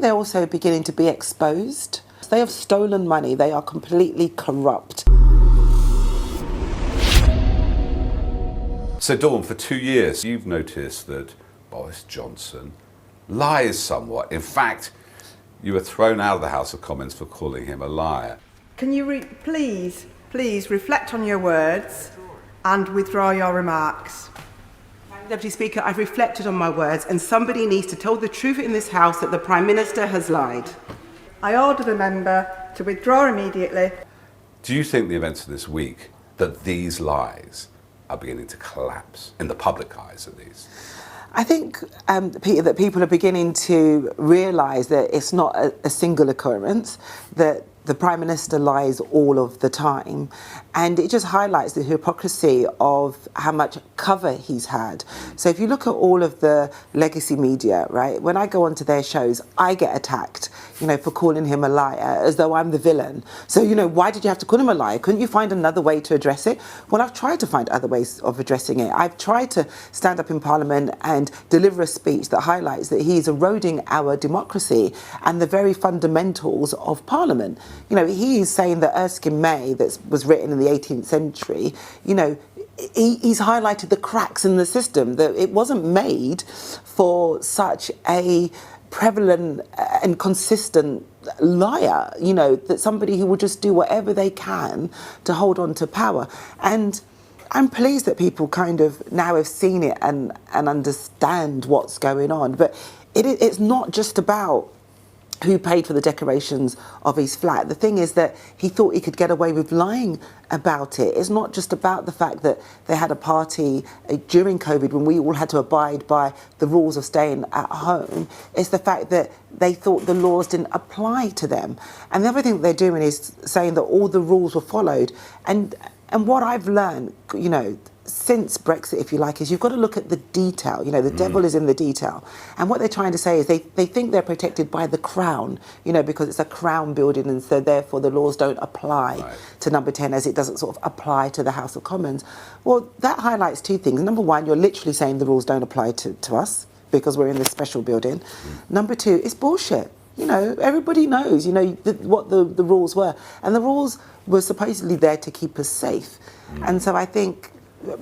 They're also beginning to be exposed. They have stolen money. They are completely corrupt. So Dawn, for 2 years, you've noticed that Boris Johnson lies somewhat. In fact, you were thrown out of the House of Commons for calling him a liar. Can you please reflect on your words and withdraw your remarks? Deputy Speaker, I've reflected on my words, and somebody needs to tell the truth in this House that the Prime Minister has lied. I order the member to withdraw immediately. Do you think the events of this week, that these lies are beginning to collapse, in the public eyes at least? I think, Peter, that people are beginning to realise that it's not a single occurrence, that the Prime Minister lies all of the time, and it just highlights the hypocrisy of how much cover he's had. So if you look at all of the legacy media, right, when I go onto their shows, I get attacked, for calling him a liar, as though I'm the villain. So, why did you have to call him a liar? Couldn't you find another way to address it? Well, I've tried to find other ways of addressing it. I've tried to stand up in Parliament and deliver a speech that highlights that he's eroding our democracy and the very fundamentals of Parliament. He's saying that Erskine May, that was written in the 18th century, he's highlighted the cracks in the system, that it wasn't made for such a prevalent and consistent liar, that somebody who will just do whatever they can to hold on to power. And I'm pleased that people kind of now have seen it and understand what's going on. But it's not just about who paid for the decorations of his flat. The thing is that he thought he could get away with lying about it. It's not just about the fact that they had a party during COVID when we all had to abide by the rules of staying at home. It's the fact that they thought the laws didn't apply to them. And the other thing that they're doing is saying that all the rules were followed. And what I've learned, since Brexit, if you like, is you've got to look at the detail. The devil is in the detail. And what they're trying to say is they think they're protected by the Crown, because it's a Crown building, and so therefore the laws don't apply to Number 10 as it doesn't sort of apply to the House of Commons. Well, that highlights two things. Number one, you're literally saying the rules don't apply to us because we're in this special building. Number two, it's bullshit. Everybody knows, what the rules were. And the rules were supposedly there to keep us safe. And so I think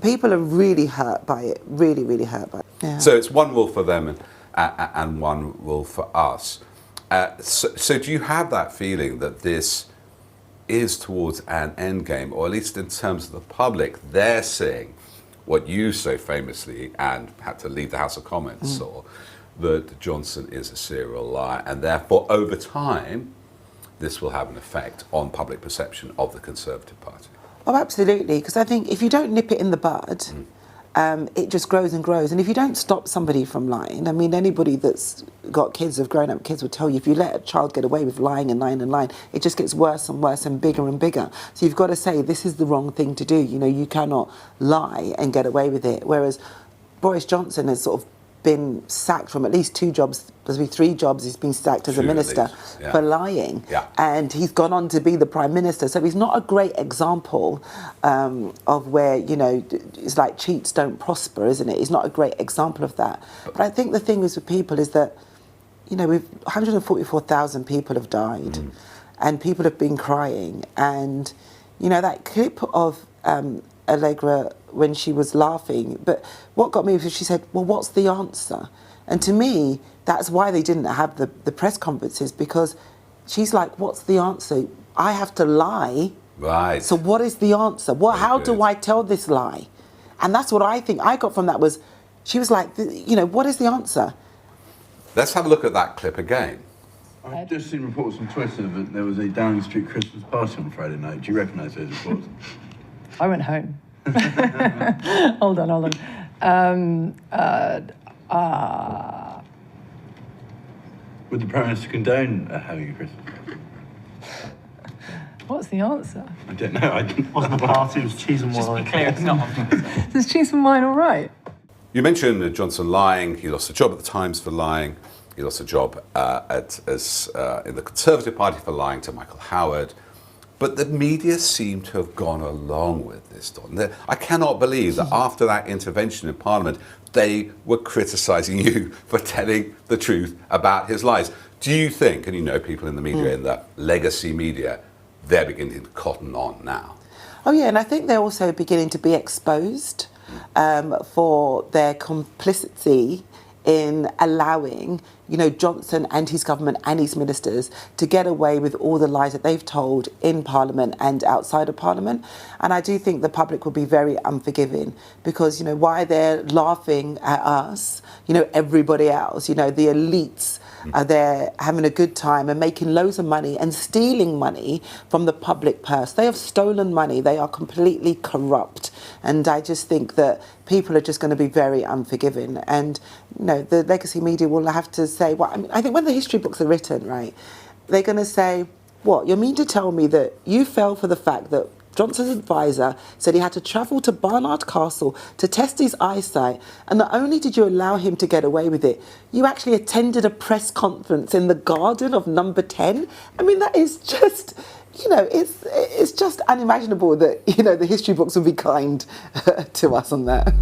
people are really hurt by it, really, really hurt by it. Yeah. So it's one rule for them and one rule for us. So do you have that feeling that this is towards an end game, or at least in terms of the public, they're seeing what you so famously and had to leave the House of Commons saw, that Johnson is a serial liar, and therefore over time this will have an effect on public perception of the Conservative Party? Oh, absolutely, because I think if you don't nip it in the bud, it just grows and grows. And if you don't stop somebody from lying, I mean, anybody that's got kids, have grown up kids will tell you, if you let a child get away with lying and lying and lying, it just gets worse and worse and bigger. So you've got to say, this is the wrong thing to do. You cannot lie and get away with it. Whereas Boris Johnson has sort of been sacked from at least 2 jobs, there's been 3 jobs he's been sacked as a minister for lying. And he's gone on to be the Prime Minister. So he's not a great example of where, it's like cheats don't prosper, isn't it? He's not a great example of that. But I think the thing is with people is that, we've 144,000 people have died and people have been crying. And, that clip of Allegra when she was laughing, but what got me was she said, well, what's the answer? And to me, that's why they didn't have the press conferences, because she's like, what's the answer? I have to lie. Right. So what is the answer? How do I tell this lie? And that's what I think I got from that was, she was like, what is the answer? Let's have a look at that clip again. I've just seen reports on Twitter that there was a Downing Street Christmas party on Friday night. Do you recognise those reports? I went home. Hold on. Would the Prime Minister condone having a Christmas party? What's the answer? I don't know. It wasn't a party, it was cheese and wine. Just be clear, it's not. Is cheese and wine all right? You mentioned Johnson lying. He lost a job at the Times for lying. He lost a job in the Conservative Party for lying to Michael Howard. But the media seem to have gone along with this, Dawn. I cannot believe that after that intervention in Parliament, they were criticising you for telling the truth about his lies. Do you think, and you know people in the media, in the legacy media, they're beginning to cotton on now? Oh yeah, and I think they're also beginning to be exposed for their complicity in allowing, Johnson and his government and his ministers to get away with all the lies that they've told in Parliament and outside of Parliament. And I do think the public will be very unforgiving because, why they're laughing at us, everybody else, the elites are there having a good time and making loads of money and stealing money from the public purse. They have stolen money. They are completely corrupt. And I just think that people are just going to be very unforgiving. And, the legacy media will have to say, I think when the history books are written, right, they're going to say, you mean to tell me that you fell for the fact that Johnson's advisor said he had to travel to Barnard Castle to test his eyesight, and not only did you allow him to get away with it, you actually attended a press conference in the garden of Number 10? I mean, that is just, it's just unimaginable that, the history books will be kind to us on that.